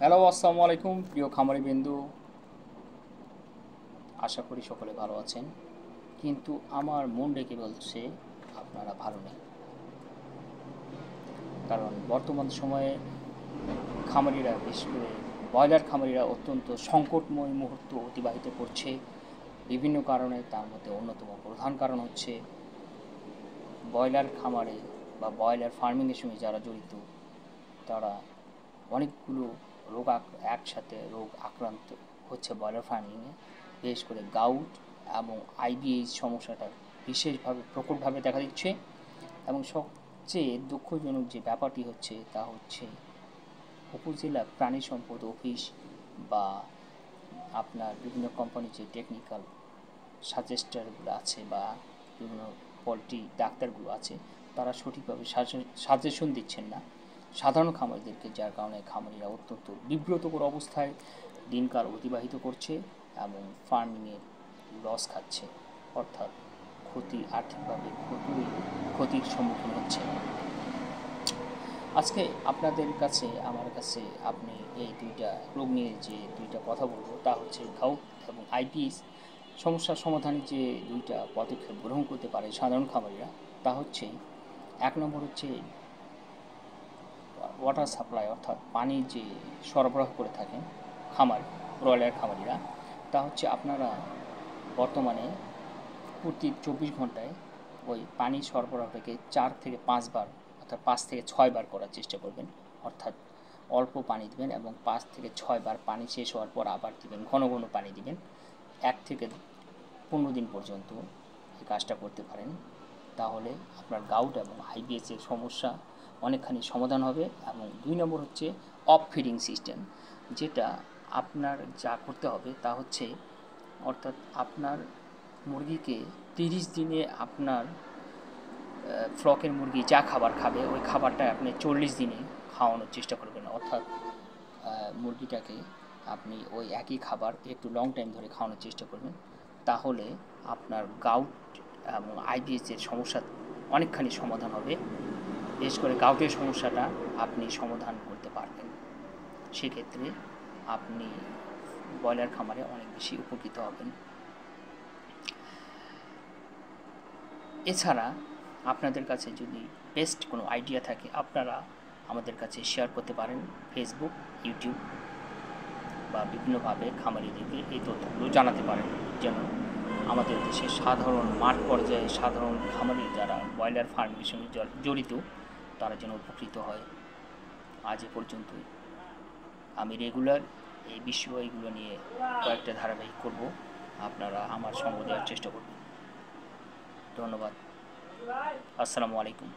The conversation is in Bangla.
হ্যালো, আসসালামু আলাইকুম প্রিয় খামারি বিন্দু। আশা করি সকলে ভালো আছেন, কিন্তু আমার মন ডেকে বলছে আপনারা ভালো নেই। কারণ বর্তমান সময়ে খামারিরা, বিশেষ করে ব্রয়লার খামারিরা অত্যন্ত সংকটময় মুহূর্ত অতিবাহিত করছে বিভিন্ন কারণে। তার মধ্যে অন্যতম প্রধান কারণ হচ্ছে ব্রয়লার খামারে বা ব্রয়লার ফার্মিংয়ের সঙ্গে যারা জড়িত তারা অনেকগুলো একসাথে রোগ আক্রান্ত হচ্ছে ব্রয়লার ফার্মিংয়ে। বিশেষ করে গাউট এবং আইবিএস সমস্যাটা বিশেষভাবে প্রকটভাবে দেখা দিচ্ছে। এবং সবচেয়ে দুঃখজনক যে ব্যাপারটি হচ্ছে তা হচ্ছে উপজেলা প্রাণী সম্পদ অফিস বা আপনার বিভিন্ন কোম্পানির যে টেকনিক্যাল সাজেস্টারগুলো আছে বা বিভিন্ন পোলট্রি ডাক্তারগুলো আছে, তারা সঠিকভাবে সাজেশন দিচ্ছেন না সাধারণ খামারিদেরকে, যার কারণে খামারিরা অত্যন্ত বিব্রতকর অবস্থায় দিনকাল অতিবাহিত করছে এবং ফার্মিংয়ে লস খাচ্ছে, অর্থাৎ আর্থিকভাবে ক্ষতির সম্মুখীন হচ্ছে। আজকে আপনাদের কাছে আমার কাছে আপনি এই দুইটা রোগ নিয়ে যে দুইটা কথা বলবো তা হচ্ছে গাউট এবং আইবিএস সমস্যার সমাধানে যে দুইটা পদক্ষেপ গ্রহণ করতে পারে সাধারণ খামারিরা। তা হচ্ছে, এক নম্বর হচ্ছে ওয়াটার সাপ্লাই, অর্থাৎ পানির যে সরবরাহ করে থাকেন ব্রয়লার খামারিরা, তা হচ্ছে আপনারা বর্তমানে প্রতি 24 ঘন্টায় ওই পানি সরবরাহটাকে 4 থেকে 5 বার, অর্থাৎ 5 থেকে 6 বার করার চেষ্টা করবেন। অর্থাৎ অল্প পানি দিবেন এবং 5 থেকে 6 বার পানি শেষ হওয়ার পর আবার দিবেন, ঘন ঘন পানি দিবেন। 1 থেকে 15 দিন পর্যন্ত এই কাজটা করতে পারেন, তাহলে আপনার গাউট এবং আইবিএসের সমস্যা অনেকখানি সমাধান হবে। এবং 2 নম্বর হচ্ছে অফ ফিডিং সিস্টেম, যেটা আপনার যা করতে হবে তা হচ্ছে, অর্থাৎ আপনার মুরগিকে 30 দিনে আপনার ফ্লকের মুরগি যা খাবার খাবে ওই খাবারটা আপনি 40 দিনে খাওয়ানোর চেষ্টা করবেন। অর্থাৎ মুরগিটাকে আপনি ওই একই খাবার একটু লং টাইম ধরে খাওয়ানোর চেষ্টা করবেন, তাহলে আপনার গাউট এবং আইবিএসের সমস্যা অনেকখানি সমাধান হবে। বিশেষ করে গাউটের সমস্যাটা আপনি সমাধান করতে পারবেন, সেক্ষেত্রে আপনি ব্রয়লার খামারে অনেক বেশি উপকৃত হবেন। এছাড়া আপনাদের কাছে যদি বেস্ট কোনো আইডিয়া থাকে, আপনারা আমাদের কাছে শেয়ার করতে পারেন। ফেসবুক, ইউটিউব বা বিভিন্নভাবে খামারিদেরকে এই তথ্যগুলো জানাতে পারেন, যেন আমাদের দেশের সাধারণ মাঠ পর্যায়ে সাধারণ খামারি যারা ব্রয়লার ফার্মের সঙ্গে জড়িত তারা যেন উপকৃত হয়। আজ এ পর্যন্তই। আমি রেগুলার এই বিষয়গুলো নিয়ে কয়েকটা ধারাবাহিক করব, আপনারা আমার সঙ্গ দেওয়ার চেষ্টা করবেন। ধন্যবাদ। আসসালামু আলাইকুম।